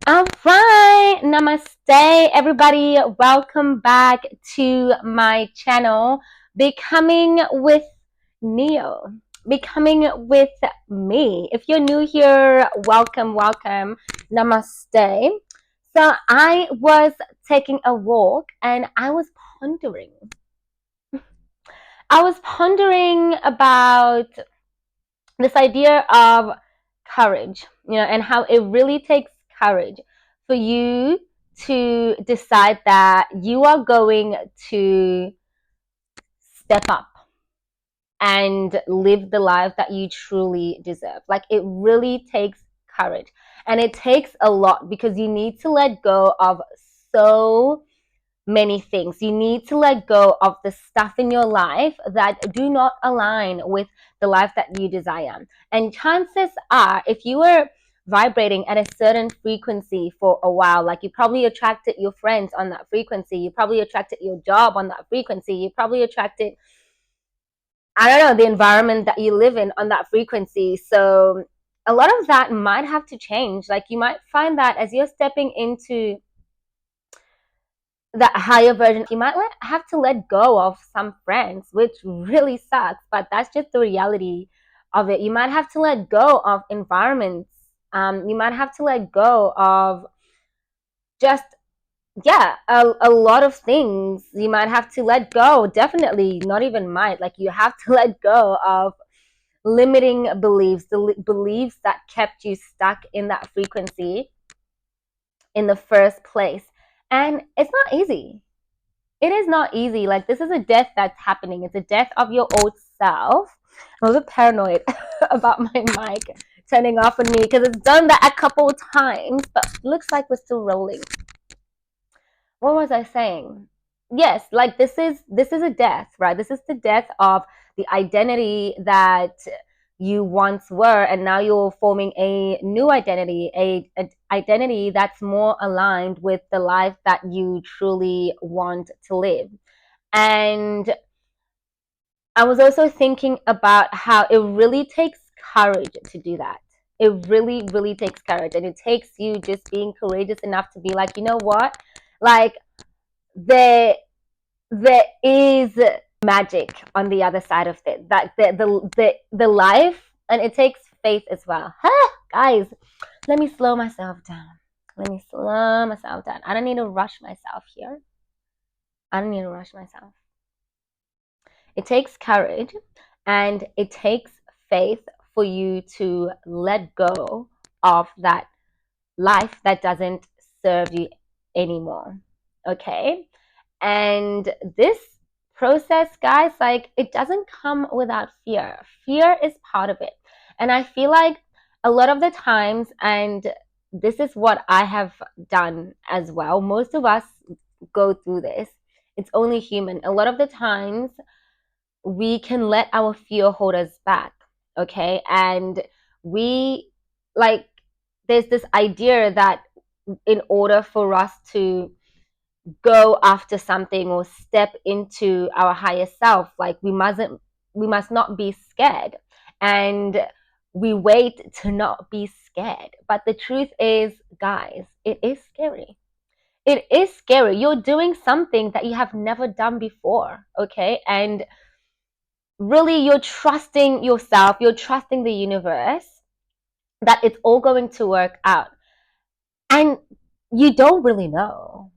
All right, namaste, everybody. Welcome back to my channel, Becoming with Neo, Becoming with me. If you're new here, welcome, welcome, namaste. So, I was taking a walk and pondering. I was pondering about this idea of courage, and how it really takes courage for you to decide that you are going to step up and live the life that you truly deserve. Like, it really takes courage, and it takes a lot because you need to let go of so many things. You need to let go of the stuff in your life that do not align with the life that you desire. And chances are, if you were vibrating at a certain frequency for a while, like you probably attracted your friends on that frequency, you probably attracted your job on that frequency, you probably attracted, I don't know, the environment that you live in on that frequency. So a lot of that might have to change. Like, you might find that as you're stepping into that higher version, you might have to let go of some friends, which really sucks, but that's just the reality of it. You might have to let go of environments. You might have to let go of just, yeah, a lot of things. You might have to let go, definitely, not even might. Like, you have to let go of limiting beliefs, the beliefs that kept you stuck in that frequency in the first place. And it's not easy. It is not easy. Like, this is a death that's happening. It's a death of your old self. I'm a bit paranoid about my mic turning off on me because it's done that a couple of times, but looks like we're still rolling. What was I saying? Yes, like, this is a death, right? This is the death of the identity that you once were, and now you're forming a new identity, a identity that's more aligned with the life that you truly want to live. And I was also thinking about how it really takes courage to do that. It really, really takes courage. And it takes you just being courageous enough to be like, you know what? Like, there there is magic on the other side of it. That the life, and it takes faith as well. Huh, guys, let me slow myself down. Let me slow myself down. I don't need to rush myself here. I don't need to rush myself. It takes courage and it takes faith for you to let go of that life that doesn't serve you anymore. Okay? And this process, guys, like, it doesn't come without fear. Fear is part of it. And I feel like a lot of the times, and this is what I have done as well, most of us go through this. It's only human. A lot of the times, we can let our fear hold us back. Okay? And we, like, there's this idea that in order for us to go after something or step into our higher self, like, we must not be scared, and we wait to not be scared. But the truth is, guys, it is scary. It is scary. You're doing something that you have never done before. Okay? And really, you're trusting yourself, you're trusting the universe that it's all going to work out. And you don't really know.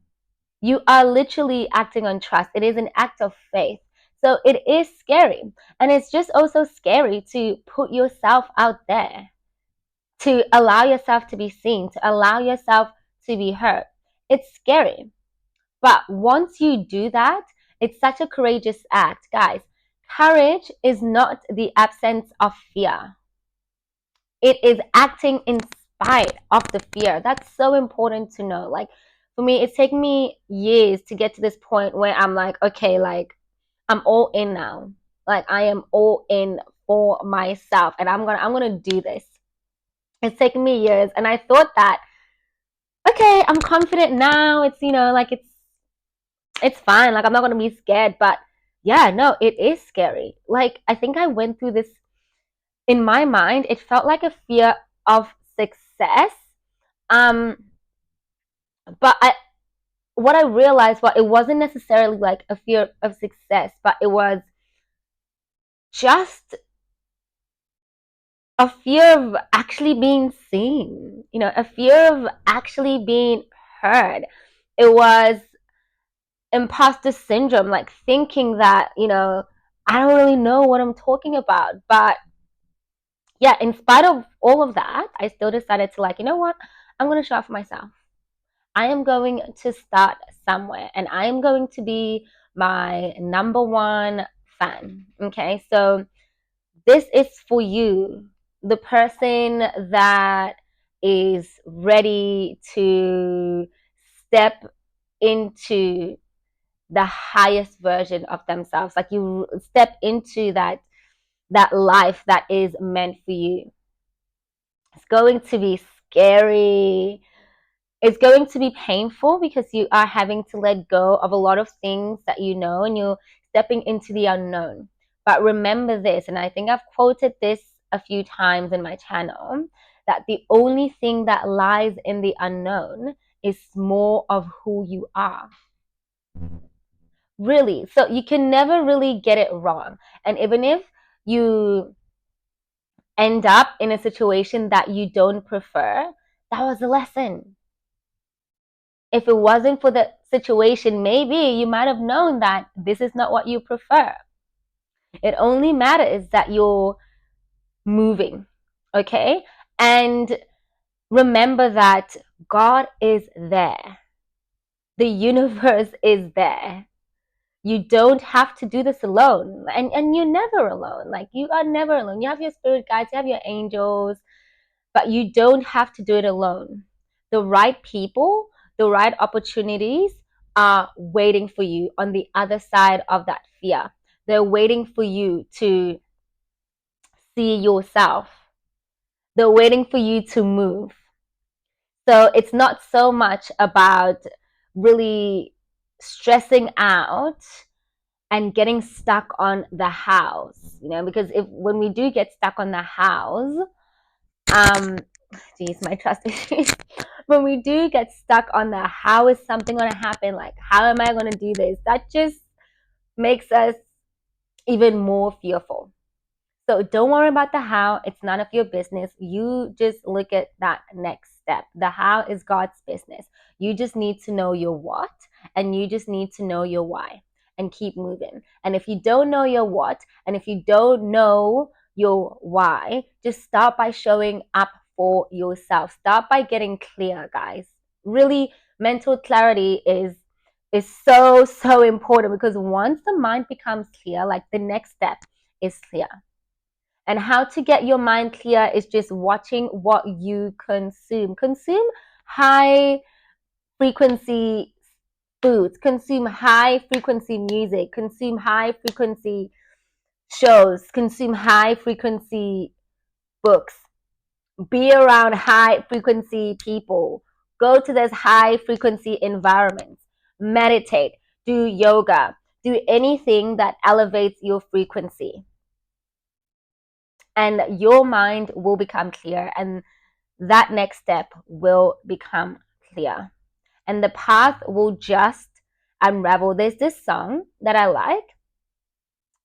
You are literally acting on trust. It is an act of faith. So it is scary. And it's just also scary to put yourself out there, to allow yourself to be seen, to allow yourself to be heard. It's scary. But once you do that, it's such a courageous act. Guys, courage is not the absence of fear. It is acting in spite of the fear. That's so important to know. Like, for me, it's taken me years to get to this point where I'm like, okay, like, I'm all in now. Like, I am all in for myself, and I'm gonna do this. It's taken me years, and I thought that, okay, I'm confident now. It's, like, it's fine. Like, I'm not gonna be scared. But yeah, no, it is scary. Like, I think I went through this. In my mind, it felt like a fear of success. Um, But what I realized was it wasn't necessarily like a fear of success, but it was just a fear of actually being seen, a fear of actually being heard. It was imposter syndrome, like thinking that, I don't really know what I'm talking about. But yeah, in spite of all of that, I still decided to, like, you know what? I'm going to show up for myself. I am going to start somewhere and I am going to be my number one fan. Okay. So this is for you, the person that is ready to step into the highest version of themselves. Like, you step into that life that is meant for you. It's going to be scary. It's going to be painful because you are having to let go of a lot of things that you know, and you're stepping into the unknown. But remember this, and I think I've quoted this a few times in my channel, that the only thing that lies in the unknown is more of who you are. Really. So you can never really get it wrong. And even if you end up in a situation that you don't prefer, that was a lesson. If it wasn't for the situation, maybe you might have known that this is not what you prefer. It only matters that you're moving, okay? And remember that God is there, the universe is there. You don't have to do this alone. And you're never alone. Like, you are never alone. You have your spirit guides, you have your angels, but you don't have to do it alone. The right people, the right opportunities are waiting for you on the other side of that fear. They're waiting for you to see yourself. They're waiting for you to move. So it's not so much about really stressing out and getting stuck on the house, because if when we do get stuck on the house, geez, my trust issues. When we do get stuck on the how is something going to happen, like how am I going to do this, that just makes us even more fearful. So don't worry about the how. It's none of your business. You just look at that next step. The how is God's business. You just need to know your what, and you just need to know your why, and keep moving. And if you don't know your what, and if you don't know your why, just start by showing up for yourself. Start by getting clear, guys. Really, mental clarity is so important, because once the mind becomes clear, like, the next step is clear. And how to get your mind clear is just watching what you consume. Consume high frequency foods, consume high frequency music, consume high frequency shows, consume high frequency books, be around high frequency people, go to those high frequency environments, meditate, do yoga, do anything that elevates your frequency. And your mind will become clear, and that next step will become clear, and the path will just unravel. There's this song that I like,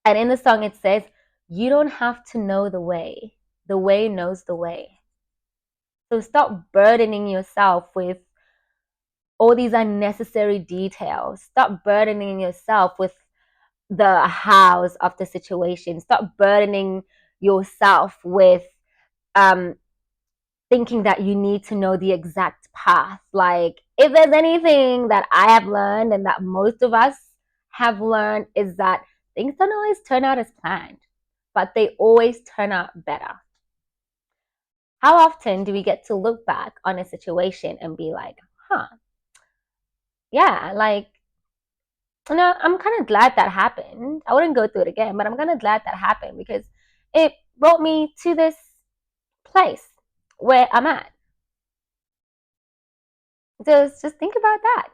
and in the song it says, you don't have to know the way knows the way. So stop burdening yourself with all these unnecessary details. Stop burdening yourself with the hows of the situation. Stop burdening yourself with um thinking that you need to know the exact path. Like, if there's anything that I have learned, and that most of us have learned, is that things don't always turn out as planned, but they always turn out better. How often do we get to look back on a situation and be like, yeah, like, I'm kind of glad that happened. I wouldn't go through it again, but I'm kind of glad that happened, because it brought me to this place where I'm at. Just think about that.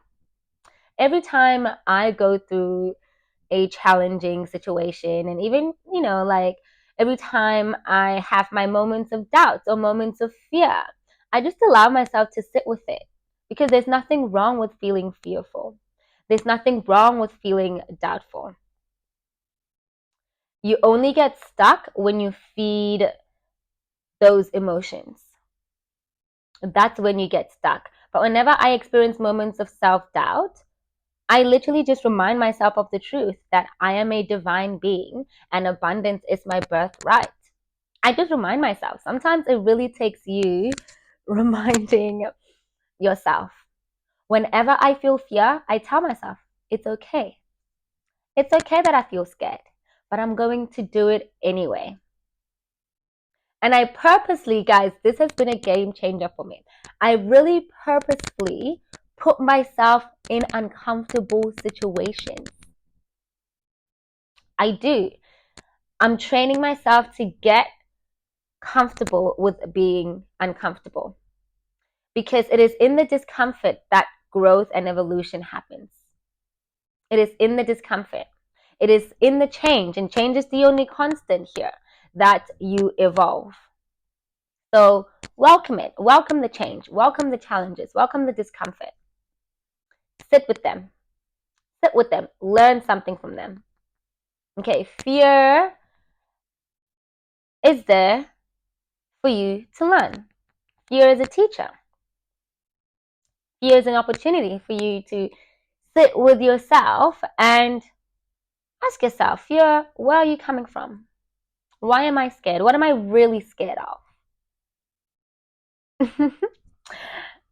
Every time I go through a challenging situation, and even, like, every time I have my moments of doubt or moments of fear, I just allow myself to sit with it, Because there's nothing wrong with feeling fearful. There's nothing wrong with feeling doubtful. You only get stuck when you feed those emotions. That's when you get stuck. But whenever I experience moments of self-doubt, I literally just remind myself of the truth that I am a divine being and abundance is my birthright. I just remind myself. Sometimes it really takes you reminding yourself. Whenever I feel fear, I tell myself, it's okay. It's okay that I feel scared, but I'm going to do it anyway. And I purposely, guys, this has been a game changer for me. I really purposefully put myself in uncomfortable situations. I do. I'm training myself to get comfortable with being uncomfortable because it is in the discomfort that growth and evolution happens. It is in the discomfort. It is in the change, and change is the only constant here, that you evolve. So welcome it. Welcome the change. Welcome the challenges. Welcome the discomfort. Sit with them. Sit with them. Learn something from them. Okay, fear is there for you to learn. Fear is a teacher. Fear is an opportunity for you to sit with yourself and ask yourself, fear, where are you coming from? Why am I scared? What am I really scared of?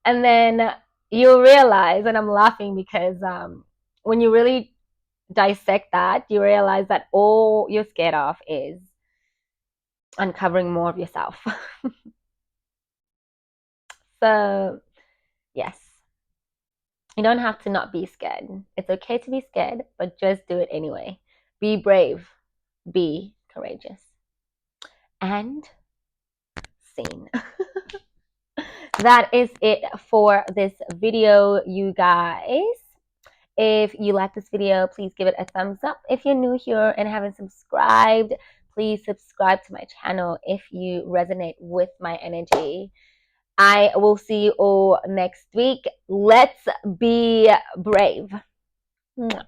And then you'll realize, and I'm laughing because when you really dissect that, you realize that all you're scared of is uncovering more of yourself. So, yes, you don't have to not be scared. It's okay to be scared, but just do it anyway. Be brave, be courageous, and seen. That is it for this video, you guys. If you like this video, please give it a thumbs up. If you're new here and haven't subscribed, please subscribe to my channel if you resonate with my energy. I will see you all next week. Let's be brave. Mwah.